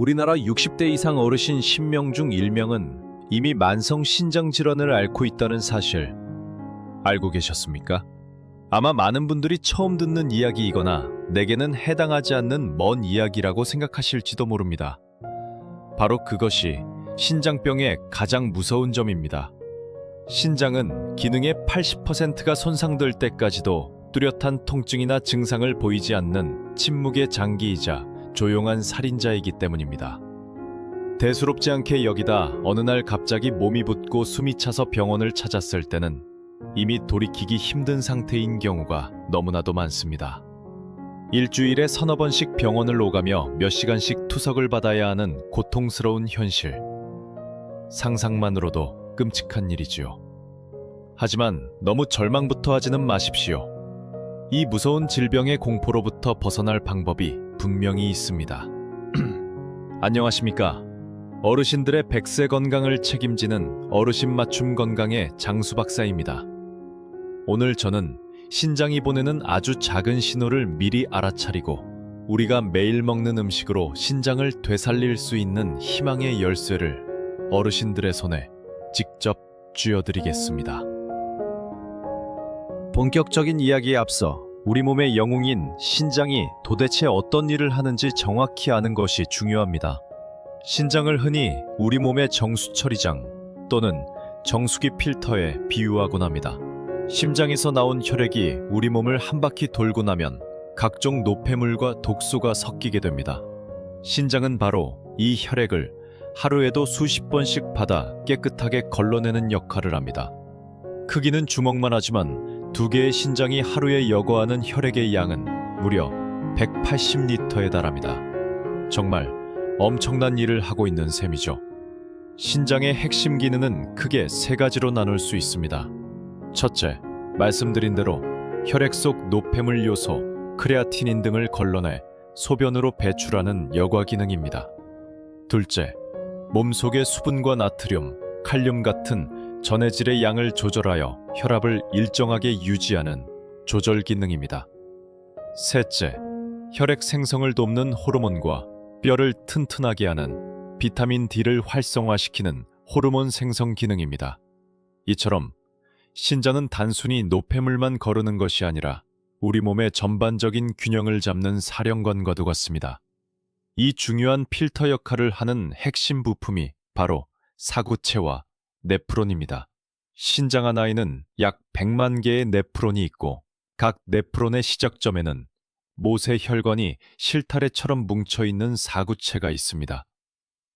우리나라 60대 이상 어르신 10명 중 1명은 이미 만성 신장 질환을 앓고 있다는 사실 알고 계셨습니까? 아마 많은 분들이 처음 듣는 이야기이거나 내게는 해당하지 않는 먼 이야기라고 생각하실지도 모릅니다. 바로 그것이 신장병의 가장 무서운 점입니다. 신장은 기능의 80%가 손상될 때까지도 뚜렷한 통증이나 증상을 보이지 않는 침묵의 장기이자 조용한 살인자이기 때문입니다. 대수롭지 않게 여기다 어느 날 갑자기 몸이 붓고 숨이 차서 병원을 찾았을 때는 이미 돌이키기 힘든 상태인 경우가 너무나도 많습니다. 일주일에 서너 번씩 병원을 오가며 몇 시간씩 투석을 받아야 하는 고통스러운 현실. 상상만으로도 끔찍한 일이지요. 하지만 너무 절망부터 하지는 마십시오. 이 무서운 질병의 공포로부터 벗어날 방법이 분명히 있습니다. 안녕하십니까? 어르신들의 100세 건강을 책임지는 어르신 맞춤 건강의 장수 박사입니다. 오늘 저는 신장이 보내는 아주 작은 신호를 미리 알아차리고 우리가 매일 먹는 음식으로 신장을 되살릴 수 있는 희망의 열쇠를 어르신들의 손에 직접 쥐어드리겠습니다. 본격적인 이야기에 앞서 우리 몸의 영웅인 신장이 도대체 어떤 일을 하는지 정확히 아는 것이 중요합니다. 신장을 흔히 우리 몸의 정수처리장 또는 정수기 필터에 비유하곤 합니다. 심장에서 나온 혈액이 우리 몸을 한 바퀴 돌고 나면 각종 노폐물과 독소가 섞이게 됩니다. 신장은 바로 이 혈액을 하루에도 수십 번씩 받아 깨끗하게 걸러내는 역할을 합니다. 크기는 주먹만 하지만 두 개의 신장이 하루에 여과하는 혈액의 양은 무려 180리터에 달합니다. 정말 엄청난 일을 하고 있는 셈이죠. 신장의 핵심 기능은 크게 세 가지로 나눌 수 있습니다. 첫째, 말씀드린 대로 혈액 속 노폐물 요소, 크레아티닌 등을 걸러내 소변으로 배출하는 여과 기능입니다. 둘째, 몸속의 수분과 나트륨, 칼륨 같은 전해질의 양을 조절하여 혈압을 일정하게 유지하는 조절 기능입니다. 셋째, 혈액 생성을 돕는 호르몬과 뼈를 튼튼하게 하는 비타민 D를 활성화시키는 호르몬 생성 기능입니다. 이처럼 신장은 단순히 노폐물만 거르는 것이 아니라 우리 몸의 전반적인 균형을 잡는 사령관과도 같습니다. 이 중요한 필터 역할을 하는 핵심 부품이 바로 사구체와 네프론입니다. 신장 하나에는 약 100만 개의 네프론이 있고 각 네프론의 시작점에는 못의 혈관이 실타래처럼 뭉쳐있는 사구체가 있습니다.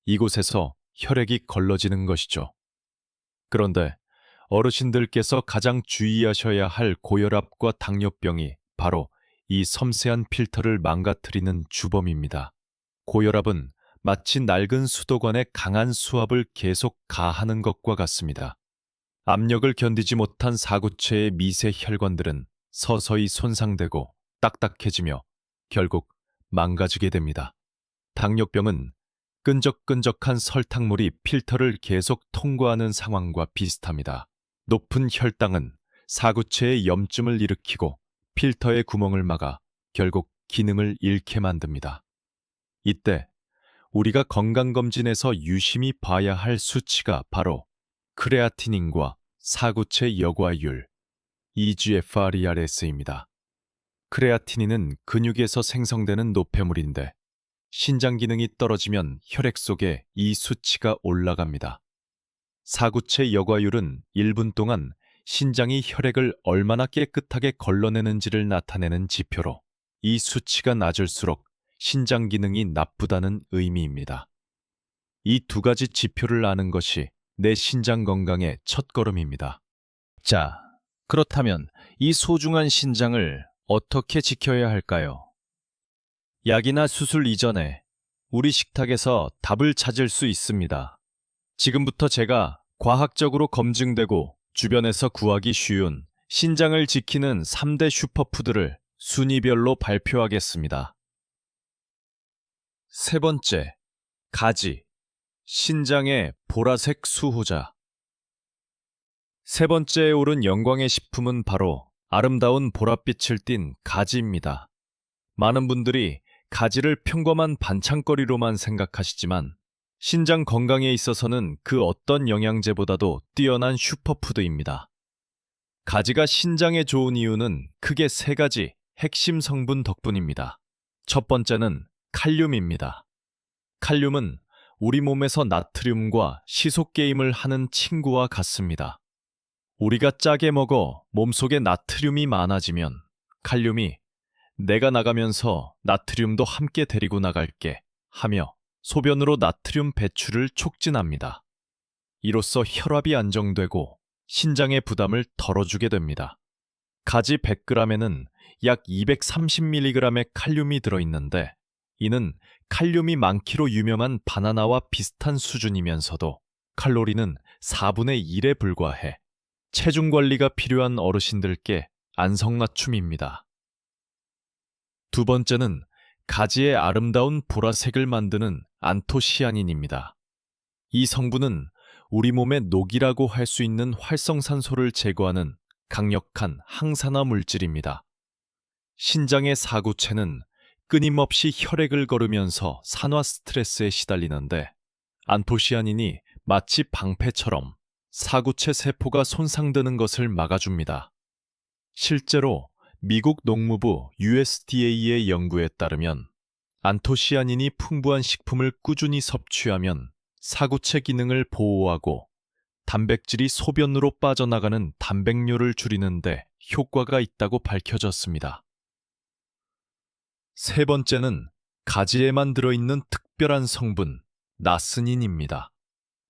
이곳에서 혈액이 걸러지는 것이죠. 그런데 어르신들께서 가장 주의하셔야 할 고혈압과 당뇨병이 바로 이 섬세한 필터를 망가뜨리는 주범입니다. 고혈압은 마치 낡은 수도관에 강한 수압을 계속 가하는 것과 같습니다. 압력을 견디지 못한 사구체의 미세 혈관들은 서서히 손상되고 딱딱해지며 결국 망가지게 됩니다. 당뇨병은 끈적끈적한 설탕물이 필터를 계속 통과하는 상황과 비슷합니다. 높은 혈당은 사구체의 염증을 일으키고 필터의 구멍을 막아 결국 기능을 잃게 만듭니다. 이때 우리가 건강검진에서 유심히 봐야 할 수치가 바로 크레아티닌과 사구체 여과율 EGFRERS입니다. 크레아티닌은 근육에서 생성되는 노폐물인데 신장 기능이 떨어지면 혈액 속에 이 수치가 올라갑니다. 사구체 여과율은 1분 동안 신장이 혈액을 얼마나 깨끗하게 걸러내는지를 나타내는 지표로 이 수치가 낮을수록 신장 기능이 나쁘다는 의미입니다. 이 두 가지 지표를 아는 것이 내 신장 건강의 첫걸음입니다. 자, 그렇다면 이 소중한 신장을 어떻게 지켜야 할까요? 약이나 수술 이전에 우리 식탁에서 답을 찾을 수 있습니다. 지금부터 제가 과학적으로 검증되고 주변에서 구하기 쉬운 신장을 지키는 3대 슈퍼푸드를 순위별로 발표하겠습니다. 세 번째, 가지. 신장의 보라색 수호자. 세 번째에 오른 영광의 식품은 바로 아름다운 보랏빛을 띤 가지입니다. 많은 분들이 가지를 평범한 반찬거리로만 생각하시지만 신장 건강에 있어서는 그 어떤 영양제보다도 뛰어난 슈퍼푸드입니다. 가지가 신장에 좋은 이유는 크게 세 가지 핵심 성분 덕분입니다. 첫 번째는 칼륨입니다. 칼륨은 우리 몸에서 나트륨과 시속 게임을 하는 친구와 같습니다. 우리가 짜게 먹어 몸속에 나트륨이 많아지면 칼륨이 내가 나가면서 나트륨도 함께 데리고 나갈게 하며 소변으로 나트륨 배출을 촉진합니다. 이로써 혈압이 안정되고 신장의 부담을 덜어주게 됩니다. 가지 100g에는 약 230mg의 칼륨이 들어있는데 이는 칼륨이 많기로 유명한 바나나와 비슷한 수준이면서도 칼로리는 4분의 1에 불과해 체중 관리가 필요한 어르신들께 안성맞춤입니다. 두 번째는 가지의 아름다운 보라색을 만드는 안토시아닌입니다. 이 성분은 우리 몸의 녹이라고 할 수 있는 활성산소를 제거하는 강력한 항산화 물질입니다. 신장의 사구체는 끊임없이 혈액을 거르면서 산화 스트레스에 시달리는데 안토시아닌이 마치 방패처럼 사구체 세포가 손상되는 것을 막아줍니다. 실제로 미국 농무부 USDA의 연구에 따르면 안토시아닌이 풍부한 식품을 꾸준히 섭취하면 사구체 기능을 보호하고 단백질이 소변으로 빠져나가는 단백뇨를 줄이는데 효과가 있다고 밝혀졌습니다. 세 번째는 가지에만 들어있는 특별한 성분, 나스닌입니다.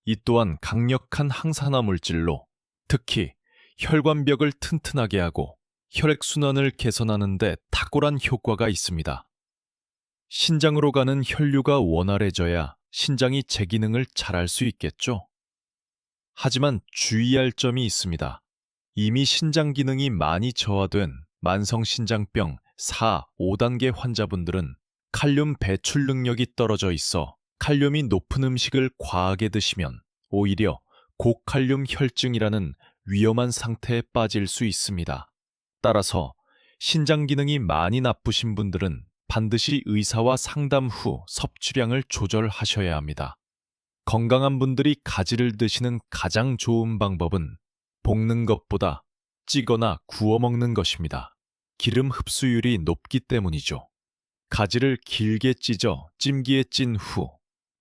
이 또한 강력한 항산화 물질로 특히 혈관벽을 튼튼하게 하고 혈액순환을 개선하는 데 탁월한 효과가 있습니다. 신장으로 가는 혈류가 원활해져야 신장이 제 기능을 잘할 수 있겠죠. 하지만 주의할 점이 있습니다. 이미 신장 기능이 많이 저하된 만성신장병 4, 5단계 환자분들은 칼륨 배출 능력이 떨어져 있어 칼륨이 높은 음식을 과하게 드시면 오히려 고칼륨 혈증이라는 위험한 상태에 빠질 수 있습니다. 따라서 신장 기능이 많이 나쁘신 분들은 반드시 의사와 상담 후 섭취량을 조절하셔야 합니다. 건강한 분들이 가지를 드시는 가장 좋은 방법은 볶는 것보다 찌거나 구워 먹는 것입니다. 기름 흡수율이 높기 때문이죠. 가지를 길게 찢어 찜기에 찐 후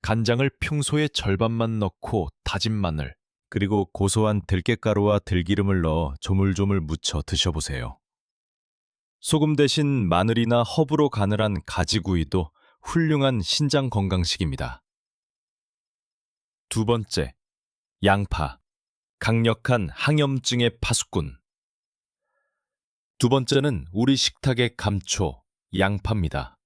간장을 평소의 절반만 넣고 다진 마늘, 그리고 고소한 들깨가루와 들기름을 넣어 조물조물 무쳐 드셔보세요. 소금 대신 마늘이나 허브로 간을 한 가지구이도 훌륭한 신장 건강식입니다. 두 번째, 양파. 강력한 항염증의 파수꾼. 두 번째는 우리 식탁의 감초, 양파입니다.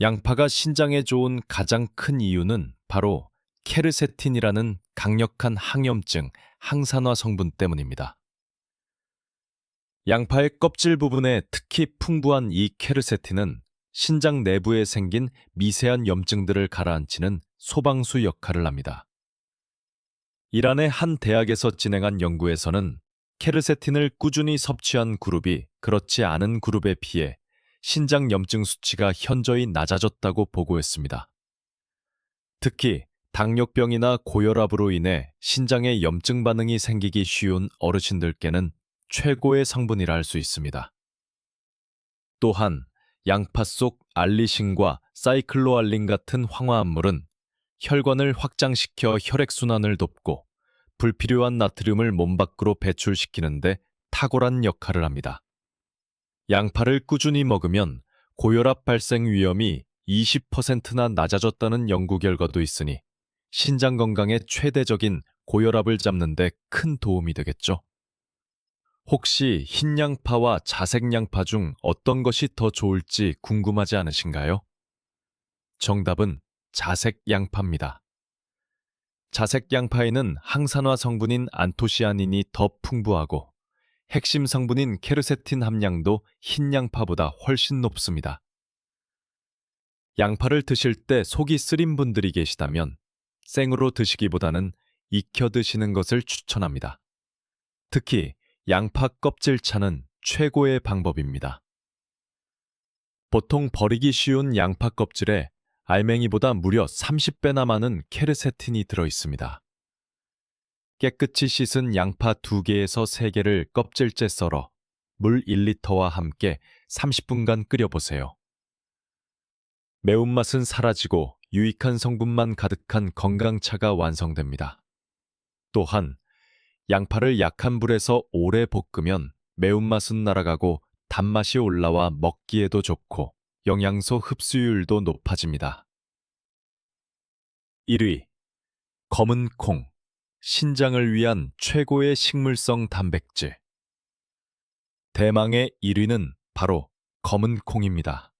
양파가 신장에 좋은 가장 큰 이유는 바로 케르세틴이라는 강력한 항염증, 항산화 성분 때문입니다. 양파의 껍질 부분에 특히 풍부한 이 케르세틴은 신장 내부에 생긴 미세한 염증들을 가라앉히는 소방수 역할을 합니다. 이란의 한 대학에서 진행한 연구에서는 케르세틴을 꾸준히 섭취한 그룹이 그렇지 않은 그룹에 비해 신장 염증 수치가 현저히 낮아졌다고 보고했습니다. 특히 당뇨병이나 고혈압으로 인해 신장에 염증 반응이 생기기 쉬운 어르신들께는 최고의 성분이라 할 수 있습니다. 또한 양파 속 알리신과 사이클로알린 같은 황화합물은 혈관을 확장시켜 혈액순환을 돕고 불필요한 나트륨을 몸 밖으로 배출시키는데 탁월한 역할을 합니다. 양파를 꾸준히 먹으면 고혈압 발생 위험이 20%나 낮아졌다는 연구 결과도 있으니 신장 건강의 최대적인 고혈압을 잡는 데 큰 도움이 되겠죠. 혹시 흰 양파와 자색 양파 중 어떤 것이 더 좋을지 궁금하지 않으신가요? 정답은 자색 양파입니다. 자색 양파에는 항산화 성분인 안토시아닌이 더 풍부하고 핵심 성분인 케르세틴 함량도 흰 양파보다 훨씬 높습니다. 양파를 드실 때 속이 쓰린 분들이 계시다면 생으로 드시기보다는 익혀 드시는 것을 추천합니다. 특히 양파 껍질차는 최고의 방법입니다. 보통 버리기 쉬운 양파 껍질에 알맹이보다 무려 30배나 많은 케르세틴이 들어 있습니다. 깨끗이 씻은 양파 2개에서 3개를 껍질째 썰어 물 1리터와 함께 30분간 끓여보세요. 매운맛은 사라지고 유익한 성분만 가득한 건강차가 완성됩니다. 또한 양파를 약한 불에서 오래 볶으면 매운맛은 날아가고 단맛이 올라와 먹기에도 좋고 영양소 흡수율도 높아집니다. 1위. 검은 콩. 신장을 위한 최고의 식물성 단백질. 대망의 1위는 바로 검은 콩입니다.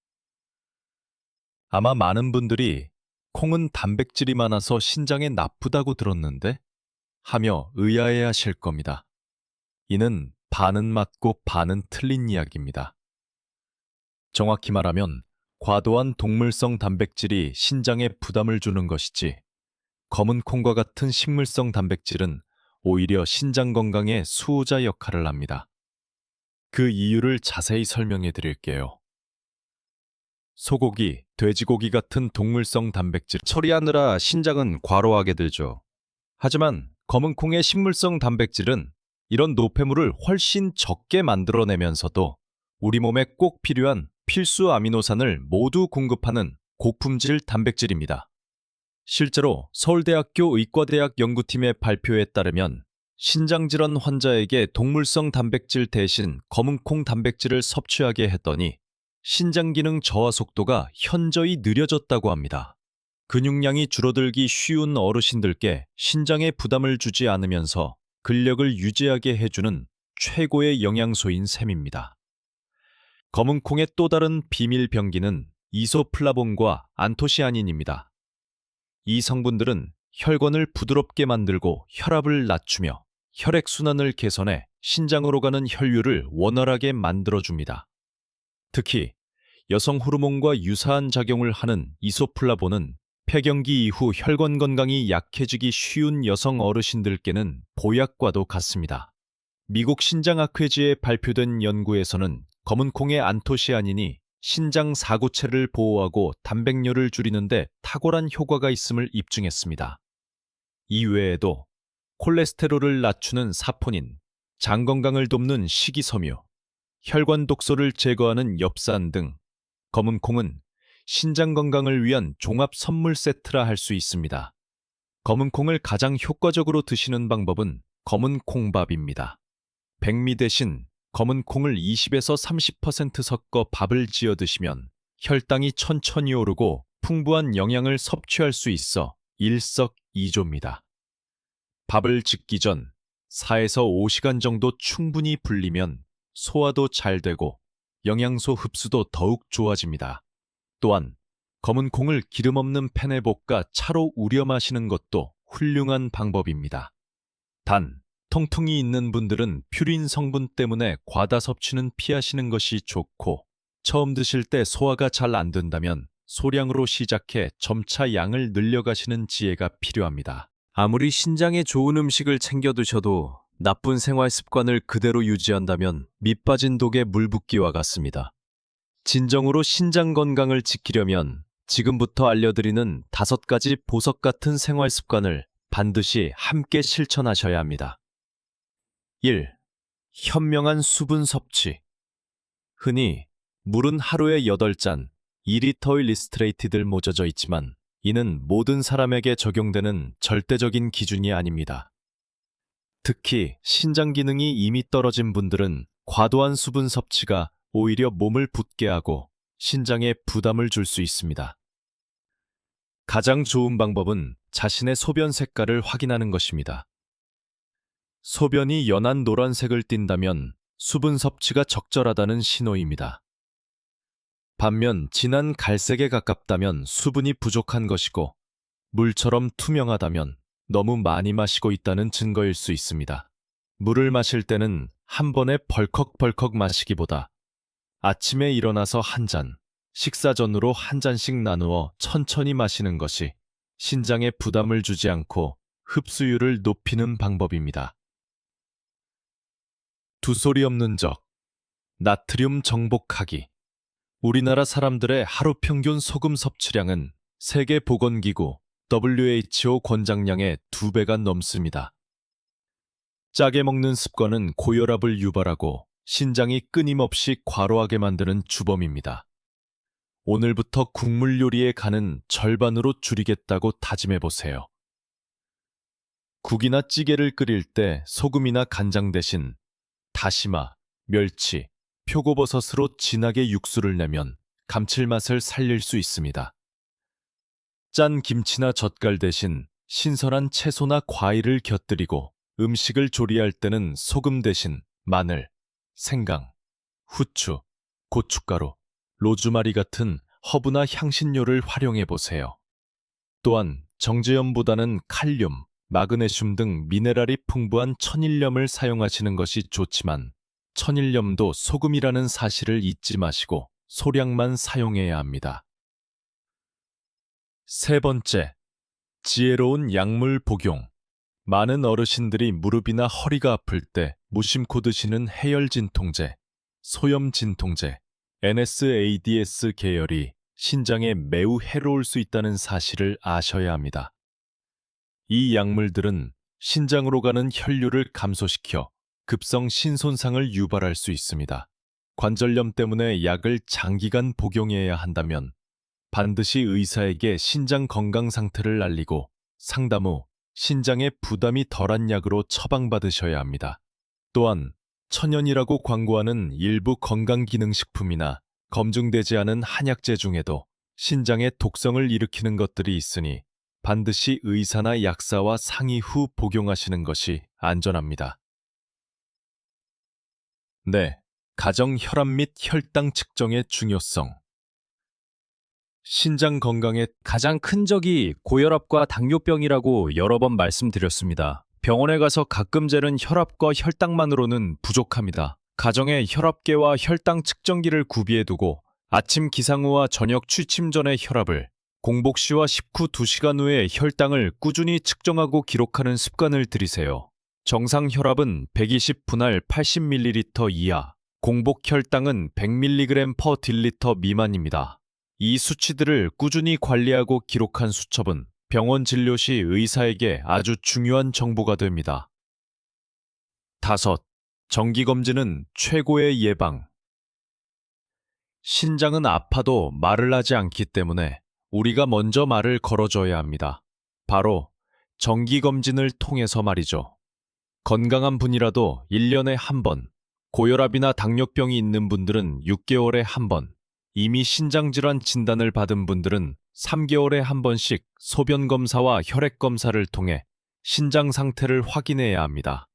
아마 많은 분들이 콩은 단백질이 많아서 신장에 나쁘다고 들었는데 하며 의아해하실 겁니다. 이는 반은 맞고 반은 틀린 이야기입니다. 정확히 말하면 과도한 동물성 단백질이 신장에 부담을 주는 것이지 검은 콩과 같은 식물성 단백질은 오히려 신장 건강에 수호자 역할을 합니다. 그 이유를 자세히 설명해 드릴게요. 소고기, 돼지고기 같은 동물성 단백질 처리하느라 신장은 과로하게 들죠. 하지만 검은 콩의 식물성 단백질은 이런 노폐물을 훨씬 적게 만들어내면서도 우리 몸에 꼭 필요한 필수 아미노산을 모두 공급하는 고품질 단백질입니다. 실제로 서울대학교 의과대학 연구팀의 발표에 따르면 신장질환 환자에게 동물성 단백질 대신 검은 콩 단백질을 섭취하게 했더니 신장 기능 저하 속도가 현저히 느려졌다고 합니다. 근육량이 줄어들기 쉬운 어르신들께 신장에 부담을 주지 않으면서 근력을 유지하게 해주는 최고의 영양소인 셈입니다. 검은 콩의 또 다른 비밀 병기는 이소플라본과 안토시아닌입니다. 이 성분들은 혈관을 부드럽게 만들고 혈압을 낮추며 혈액순환을 개선해 신장으로 가는 혈류를 원활하게 만들어줍니다. 특히 여성 호르몬과 유사한 작용을 하는 이소플라본은 폐경기 이후 혈관 건강이 약해지기 쉬운 여성 어르신들께는 보약과도 같습니다. 미국 신장학회지에 발표된 연구에서는 검은 콩의 안토시아닌이 신장 사구체를 보호하고 단백뇨를 줄이는데 탁월한 효과가 있음을 입증했습니다. 이외에도 콜레스테롤을 낮추는 사포닌, 장 건강을 돕는 식이섬유, 혈관 독소를 제거하는 엽산 등 검은 콩은 신장 건강을 위한 종합 선물 세트라 할 수 있습니다. 검은 콩을 가장 효과적으로 드시는 방법은 검은 콩밥입니다. 백미 대신 검은 콩을 20에서 30% 섞어 밥을 지어 드시면 혈당이 천천히 오르고 풍부한 영양을 섭취할 수 있어 일석이조입니다. 밥을 짓기 전 4에서 5시간 정도 충분히 불리면 소화도 잘 되고 영양소 흡수도 더욱 좋아집니다. 또한 검은 콩을 기름 없는 팬에 볶아 차로 우려 마시는 것도 훌륭한 방법입니다. 단, 통풍이 있는 분들은 퓨린 성분 때문에 과다 섭취는 피하시는 것이 좋고 처음 드실 때 소화가 잘 안 된다면 소량으로 시작해 점차 양을 늘려가시는 지혜가 필요합니다. 아무리 신장에 좋은 음식을 챙겨 드셔도 나쁜 생활 습관을 그대로 유지한다면 밑 빠진 독에 물 붓기와 같습니다. 진정으로 신장 건강을 지키려면 지금부터 알려드리는 5가지 보석 같은 생활 습관을 반드시 함께 실천하셔야 합니다. 1. 현명한 수분 섭취. 흔히 물은 하루에 8잔, 2리터 일리스트레이티들 모져져 있지만 이는 모든 사람에게 적용되는 절대적인 기준이 아닙니다. 특히 신장 기능이 이미 떨어진 분들은 과도한 수분 섭취가 오히려 몸을 붓게 하고 신장에 부담을 줄 수 있습니다. 가장 좋은 방법은 자신의 소변 색깔을 확인하는 것입니다. 소변이 연한 노란색을 띈다면 수분 섭취가 적절하다는 신호입니다. 반면 진한 갈색에 가깝다면 수분이 부족한 것이고 물처럼 투명하다면 너무 많이 마시고 있다는 증거일 수 있습니다. 물을 마실 때는 한 번에 벌컥벌컥 마시기보다 아침에 일어나서 한 잔, 식사 전으로 한 잔씩 나누어 천천히 마시는 것이 신장에 부담을 주지 않고 흡수율을 높이는 방법입니다. 두소리 없는 적, 나트륨 정복하기. 우리나라 사람들의 하루 평균 소금 섭취량은 세계보건기구 WHO 권장량의 2배가 넘습니다. 짜게 먹는 습관은 고혈압을 유발하고 신장이 끊임없이 과로하게 만드는 주범입니다. 오늘부터 국물 요리의 간은 절반으로 줄이겠다고 다짐해보세요. 국이나 찌개를 끓일 때 소금이나 간장 대신 다시마, 멸치, 표고버섯으로 진하게 육수를 내면 감칠맛을 살릴 수 있습니다. 짠 김치나 젓갈 대신 신선한 채소나 과일을 곁들이고 음식을 조리할 때는 소금 대신 마늘, 생강, 후추, 고춧가루, 로즈마리 같은 허브나 향신료를 활용해 보세요. 또한 정제염보다는 칼륨, 마그네슘 등 미네랄이 풍부한 천일염을 사용하시는 것이 좋지만 천일염도 소금이라는 사실을 잊지 마시고 소량만 사용해야 합니다. 세 번째, 지혜로운 약물 복용. 많은 어르신들이 무릎이나 허리가 아플 때 무심코 드시는 해열 진통제, 소염 진통제, NSAIDs 계열이 신장에 매우 해로울 수 있다는 사실을 아셔야 합니다. 이 약물들은 신장으로 가는 혈류를 감소시켜 급성 신손상을 유발할 수 있습니다. 관절염 때문에 약을 장기간 복용해야 한다면 반드시 의사에게 신장 건강 상태를 알리고 상담 후 신장에 부담이 덜한 약으로 처방받으셔야 합니다. 또한 천연이라고 광고하는 일부 건강기능식품이나 검증되지 않은 한약재 중에도 신장에 독성을 일으키는 것들이 있으니 반드시 의사나 약사와 상의 후 복용하시는 것이 안전합니다. 네, 가정 혈압 및 혈당 측정의 중요성. 신장 건강의 가장 큰 적이 고혈압과 당뇨병이라고 여러 번 말씀드렸습니다. 병원에 가서 가끔 재는 혈압과 혈당만으로는 부족합니다. 가정에 혈압계와 혈당 측정기를 구비해두고 아침 기상 후와 저녁 취침 전의 혈압을, 공복 시와 식후 2시간 후에 혈당을 꾸준히 측정하고 기록하는 습관을 들이세요. 정상 혈압은 120 분할 80ml 이하, 공복 혈당은 100mg/dl 미만입니다. 이 수치들을 꾸준히 관리하고 기록한 수첩은 병원 진료 시 의사에게 아주 중요한 정보가 됩니다. 5. 정기검진은 최고의 예방. 신장은 아파도 말을 하지 않기 때문에 우리가 먼저 말을 걸어줘야 합니다. 바로 정기검진을 통해서 말이죠. 건강한 분이라도 1년에 한 번, 고혈압이나 당뇨병이 있는 분들은 6개월에 한 번, 이미 신장질환 진단을 받은 분들은 3개월에 한 번씩 소변검사와 혈액검사를 통해 신장 상태를 확인해야 합니다.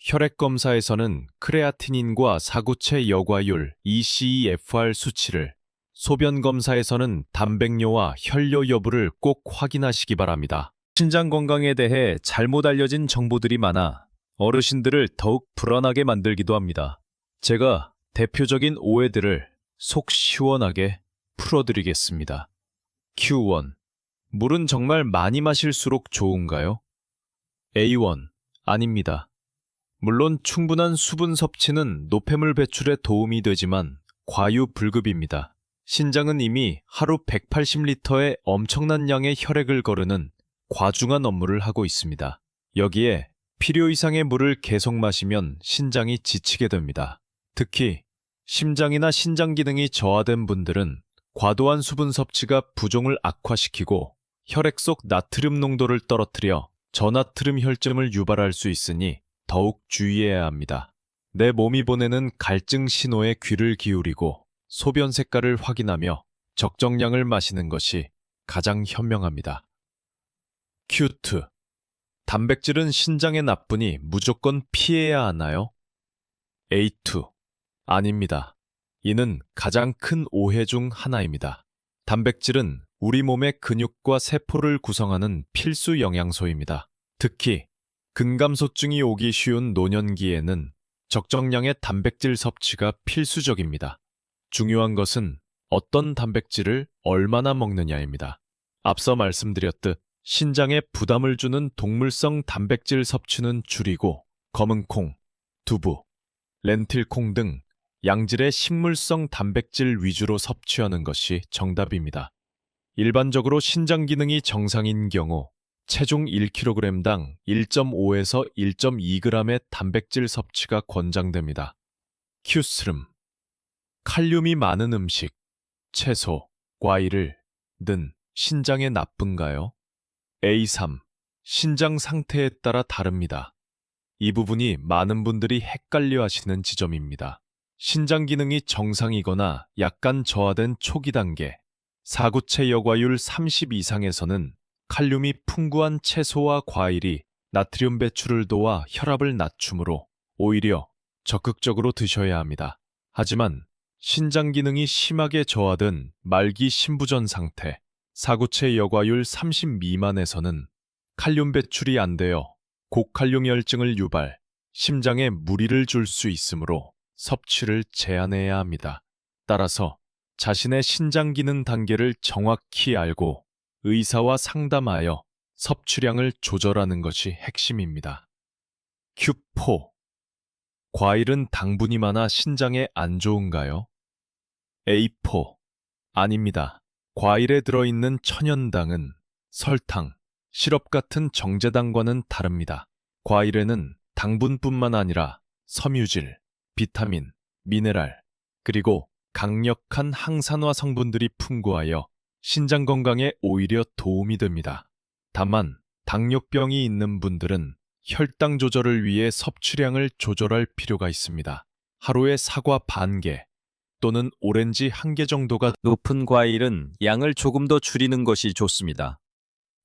혈액검사에서는 크레아티닌과 사구체 여과율 ECFR 수치를, 소변검사에서는 단백뇨와 혈뇨 여부를 꼭 확인하시기 바랍니다. 신장 건강에 대해 잘못 알려진 정보들이 많아 어르신들을 더욱 불안하게 만들기도 합니다. 제가 대표적인 오해들을 속 시원하게 풀어드리겠습니다. Q1. 물은 정말 많이 마실수록 좋은가요? A1. 아닙니다. 물론 충분한 수분 섭취는 노폐물 배출에 도움이 되지만 과유불급입니다. 신장은 이미 하루 180리터의 엄청난 양의 혈액을 거르는 과중한 업무를 하고 있습니다. 여기에 필요 이상의 물을 계속 마시면 신장이 지치게 됩니다. 특히 심장이나 신장 기능이 저하된 분들은 과도한 수분 섭취가 부종을 악화시키고 혈액 속 나트륨 농도를 떨어뜨려 저나트륨 혈증을 유발할 수 있으니 더욱 주의해야 합니다. 내 몸이 보내는 갈증 신호에 귀를 기울이고 소변 색깔을 확인하며 적정량을 마시는 것이 가장 현명합니다. Q2. 단백질은 신장에 나쁘니 무조건 피해야 하나요? A2. 아닙니다. 이는 가장 큰 오해 중 하나입니다. 단백질은 우리 몸의 근육과 세포를 구성하는 필수 영양소입니다. 특히 근감소증이 오기 쉬운 노년기에는 적정량의 단백질 섭취가 필수적입니다. 중요한 것은 어떤 단백질을 얼마나 먹느냐입니다. 앞서 말씀드렸듯 신장에 부담을 주는 동물성 단백질 섭취는 줄이고 검은콩, 두부, 렌틸콩 등 양질의 식물성 단백질 위주로 섭취하는 것이 정답입니다. 일반적으로 신장 기능이 정상인 경우 체중 1kg당 1.5에서 1.2g의 단백질 섭취가 권장됩니다. Q3. 칼륨이 많은 음식, 채소, 과일을 는 신장에 나쁜가요? A3. 신장 상태에 따라 다릅니다. 이 부분이 많은 분들이 헷갈려 하시는 지점입니다. 신장 기능이 정상이거나 약간 저하된 초기 단계, 사구체 여과율 30 이상에서는 칼륨이 풍부한 채소와 과일이 나트륨 배출을 도와 혈압을 낮추므로 오히려 적극적으로 드셔야 합니다. 하지만 신장 기능이 심하게 저하된 말기 신부전 상태, 사구체 여과율 30 미만에서는 칼륨 배출이 안 되어 고칼륨 혈증을 유발, 심장에 무리를 줄 수 있으므로 섭취를 제한해야 합니다. 따라서 자신의 신장 기능 단계를 정확히 알고 의사와 상담하여 섭취량을 조절하는 것이 핵심입니다. Q4. 과일은 당분이 많아 신장에 안 좋은가요? A4. 아닙니다. 과일에 들어있는 천연당은 설탕, 시럽 같은 정제당과는 다릅니다. 과일에는 당분뿐만 아니라 섬유질, 비타민, 미네랄, 그리고 강력한 항산화 성분들이 풍부하여 신장 건강에 오히려 도움이 됩니다. 다만 당뇨병이 있는 분들은 혈당 조절을 위해 섭취량을 조절할 필요가 있습니다. 하루에 사과 반 개 또는 오렌지 1개 정도가 높은 과일은 양을 조금 더 줄이는 것이 좋습니다.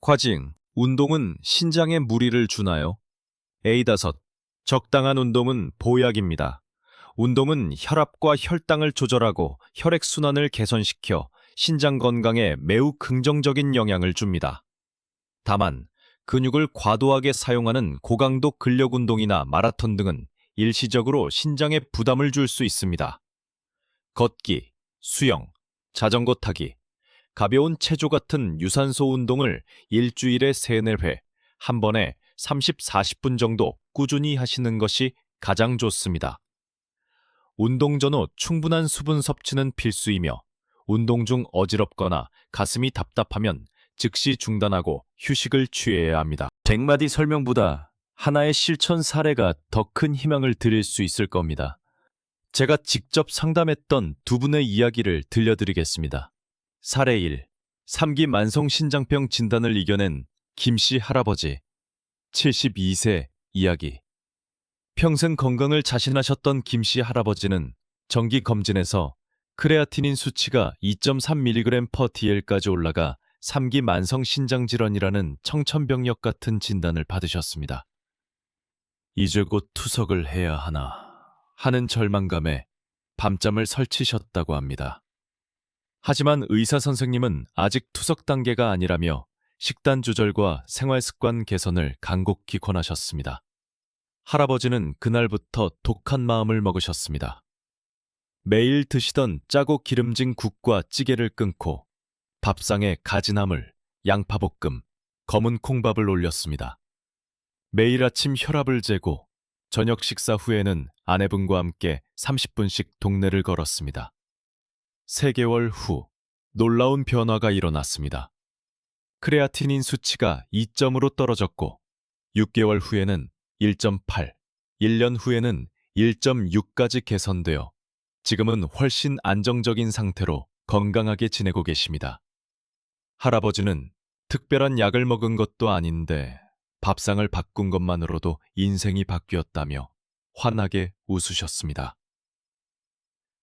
과징, 운동은 신장에 무리를 주나요? A5. 적당한 운동은 보약입니다. 운동은 혈압과 혈당을 조절하고 혈액순환을 개선시켜 신장 건강에 매우 긍정적인 영향을 줍니다. 다만 근육을 과도하게 사용하는 고강도 근력 운동이나 마라톤 등은 일시적으로 신장에 부담을 줄 수 있습니다. 걷기, 수영, 자전거 타기, 가벼운 체조 같은 유산소 운동을 일주일에 3-4회, 한 번에 30-40분 정도 꾸준히 하시는 것이 가장 좋습니다. 운동 전후 충분한 수분 섭취는 필수이며 운동 중 어지럽거나 가슴이 답답하면 즉시 중단하고 휴식을 취해야 합니다. 100마디 설명보다 하나의 실천 사례가 더 큰 희망을 드릴 수 있을 겁니다. 제가 직접 상담했던 두 분의 이야기를 들려드리겠습니다. 사례 1. 3기 만성신장병 진단을 이겨낸 김씨 할아버지, 72세 이야기. 평생 건강을 자신하셨던 김씨 할아버지는 정기 검진에서 크레아티닌 수치가 2.3mg/dl까지 올라가 3기 만성신장질환이라는 청천벽력 같은 진단을 받으셨습니다. 이제 곧 투석을 해야 하나 하는 절망감에 밤잠을 설치셨다고 합니다. 하지만 의사 선생님은 아직 투석 단계가 아니라며 식단 조절과 생활습관 개선을 간곡히 권하셨습니다. 할아버지는 그날부터 독한 마음을 먹으셨습니다. 매일 드시던 짜고 기름진 국과 찌개를 끊고 밥상에 가지나물, 양파볶음, 검은 콩밥을 올렸습니다. 매일 아침 혈압을 재고 저녁 식사 후에는 아내분과 함께 30분씩 동네를 걸었습니다. 3개월 후 놀라운 변화가 일어났습니다. 크레아티닌 수치가 2점으로 떨어졌고 6개월 후에는 1.8, 1년 후에는 1.6까지 개선되어 지금은 훨씬 안정적인 상태로 건강하게 지내고 계십니다. 할아버지는 특별한 약을 먹은 것도 아닌데 밥상을 바꾼 것만으로도 인생이 바뀌었다며 환하게 웃으셨습니다.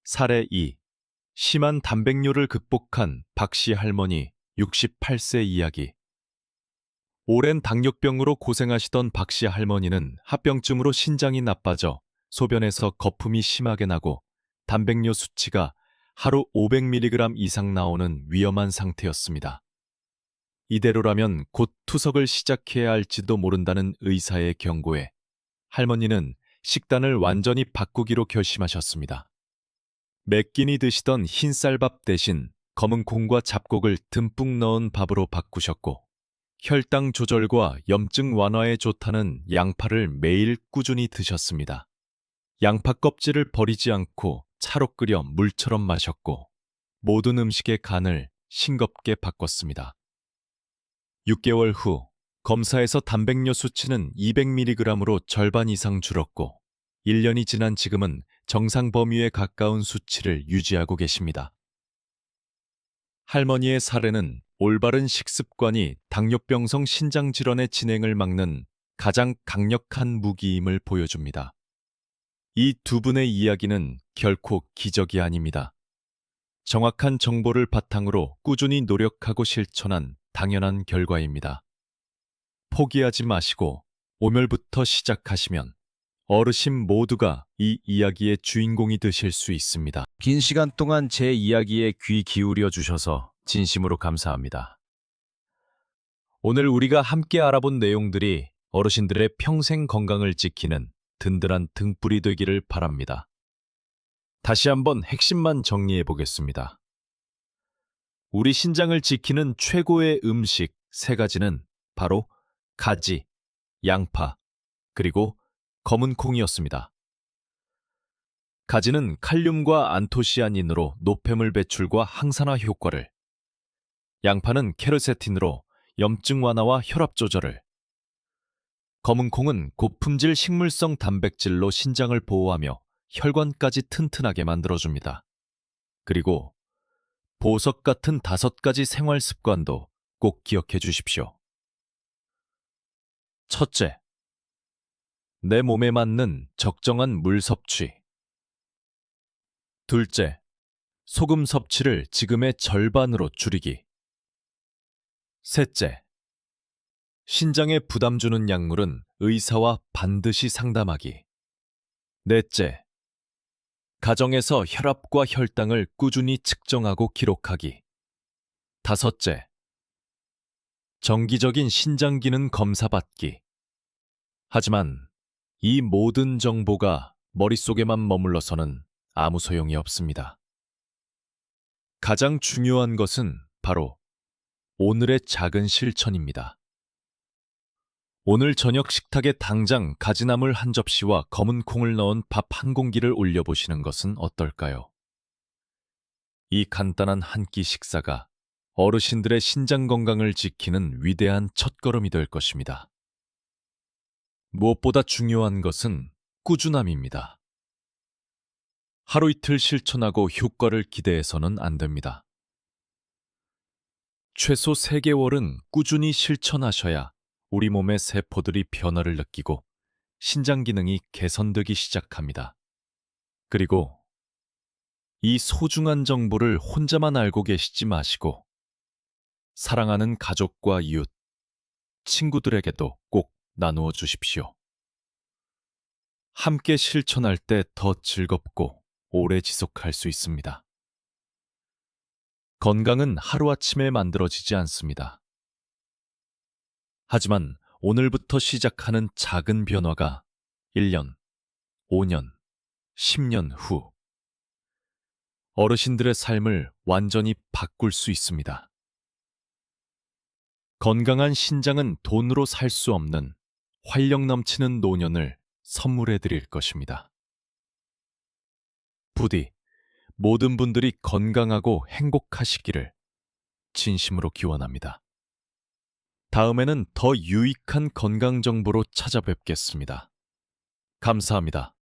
사례 2. 심한 단백뇨를 극복한 박씨 할머니 68세 이야기. 오랜 당뇨병으로 고생하시던 박씨 할머니는 합병증으로 신장이 나빠져 소변에서 거품이 심하게 나고 단백뇨 수치가 하루 500mg 이상 나오는 위험한 상태였습니다. 이대로라면 곧 투석을 시작해야 할지도 모른다는 의사의 경고에 할머니는 식단을 완전히 바꾸기로 결심하셨습니다. 매 끼니 드시던 흰쌀밥 대신 검은 콩과 잡곡을 듬뿍 넣은 밥으로 바꾸셨고 혈당 조절과 염증 완화에 좋다는 양파를 매일 꾸준히 드셨습니다. 양파 껍질을 버리지 않고 차로 끓여 물처럼 마셨고 모든 음식의 간을 싱겁게 바꿨습니다. 6개월 후 검사에서 단백뇨 수치는 200mg으로 절반 이상 줄었고 1년이 지난 지금은 정상 범위에 가까운 수치를 유지하고 계십니다. 할머니의 사례는 올바른 식습관이 당뇨병성 신장질환의 진행을 막는 가장 강력한 무기임을 보여줍니다. 이 두 분의 이야기는 결코 기적이 아닙니다. 정확한 정보를 바탕으로 꾸준히 노력하고 실천한 당연한 결과입니다. 포기하지 마시고 오늘부터 시작하시면 어르신 모두가 이 이야기의 주인공이 되실 수 있습니다. 긴 시간 동안 제 이야기에 귀 기울여 주셔서 진심으로 감사합니다. 오늘 우리가 함께 알아본 내용들이 어르신들의 평생 건강을 지키는 든든한 등불이 되기를 바랍니다. 다시 한번 핵심만 정리해 보겠습니다. 우리 신장을 지키는 최고의 음식 3가지는 바로 가지, 양파, 그리고 검은 콩이었습니다. 가지는 칼륨과 안토시아닌으로 노폐물 배출과 항산화 효과를, 양파는 케르세틴으로 염증 완화와 혈압 조절을, 검은 콩은 고품질 식물성 단백질로 신장을 보호하며 혈관까지 튼튼하게 만들어줍니다. 그리고 보석 같은 5가지 생활 습관도 꼭 기억해 주십시오. 첫째, 내 몸에 맞는 적정한 물 섭취. 둘째, 소금 섭취를 지금의 절반으로 줄이기. 셋째, 신장에 부담 주는 약물은 의사와 반드시 상담하기. 넷째, 가정에서 혈압과 혈당을 꾸준히 측정하고 기록하기. 다섯째, 정기적인 신장 기능 검사 받기. 하지만 이 모든 정보가 머릿속에만 머물러서는 아무 소용이 없습니다. 가장 중요한 것은 바로 오늘의 작은 실천입니다. 오늘 저녁 식탁에 당장 가지나물 한 접시와 검은 콩을 넣은 밥 한 공기를 올려보시는 것은 어떨까요? 이 간단한 한 끼 식사가 어르신들의 신장 건강을 지키는 위대한 첫걸음이 될 것입니다. 무엇보다 중요한 것은 꾸준함입니다. 하루 이틀 실천하고 효과를 기대해서는 안 됩니다. 최소 3개월은 꾸준히 실천하셔야 우리 몸의 세포들이 변화를 느끼고 신장 기능이 개선되기 시작합니다. 그리고 이 소중한 정보를 혼자만 알고 계시지 마시고 사랑하는 가족과 이웃, 친구들에게도 꼭 나누어 주십시오. 함께 실천할 때 더 즐겁고 오래 지속할 수 있습니다. 건강은 하루아침에 만들어지지 않습니다. 하지만 오늘부터 시작하는 작은 변화가 1년, 5년, 10년 후 어르신들의 삶을 완전히 바꿀 수 있습니다. 건강한 신장은 돈으로 살 수 없는 활력 넘치는 노년을 선물해 드릴 것입니다. 부디 모든 분들이 건강하고 행복하시기를 진심으로 기원합니다. 다음에는 더 유익한 건강 정보로 찾아뵙겠습니다. 감사합니다.